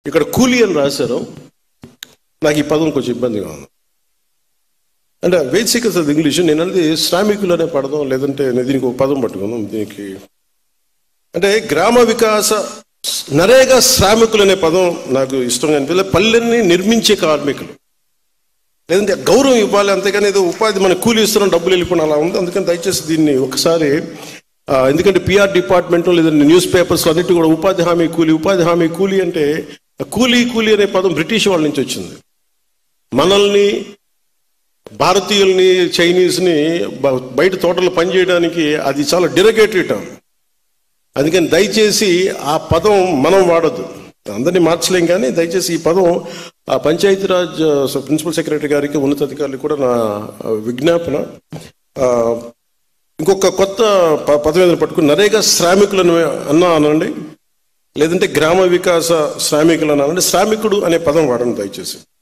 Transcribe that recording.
ఇక్కడ కూలీ అని రాశారు. నాకు ఈ పదం కొంచెం ఇబ్బందిగా ఉంది. అంటే బేసిక్ అది ఇంగ్లీష్. నేను అనేది శ్రామికులు అనే పడదాం, లేదంటే దీనికి ఒక పదం పట్టుకుందాం. దీనికి అంటే గ్రామ వికాస నరేగా శ్రామికులు అనే పదం నాకు ఇష్టంగా అనిపించలే. పల్లెల్ని నిర్మించే కార్మికులు, లేదంటే గౌరవం ఇవ్వాలి, అంతేగాని ఏదో ఉపాధి మన కూలీ ఇస్తున్నాం డబ్బులు వెళ్ళిపోయిన అలా ఉంది. అందుకని దయచేసి దీన్ని ఒకసారి, ఎందుకంటే పిఆర్ డిపార్ట్మెంట్ లేదంటే న్యూస్ పేపర్స్ అన్నిటి కూడా ఉపాధి హామీ కూలీ అంటే కూలీ అనే పదం బ్రిటిష్ వాళ్ళ నుంచి వచ్చింది. మనల్ని భారతీయుల్ని చైనీస్ని బయట తోటలు పనిచేయడానికి అది చాలా డిరగేటరీ టర్మ్. అందుకని దయచేసి ఆ పదం మనం వాడద్దు. అందరినీ మార్చలేం, కానీ దయచేసి ఈ పదం ఆ పంచాయతీరాజ్ ప్రిన్సిపల్ సెక్రటరీ గారికి, ఉన్నతాధికారులకు కూడా నా విజ్ఞాపన. ఇంకొక కొత్త పదం ఏదైనా పట్టుకుని నరేగా శ్రామికులను అనండి, లేదంటే గ్రామ వికాస శ్రామికులు అనండి. శ్రామికుడు అనే పదం వాడండి దయచేసి.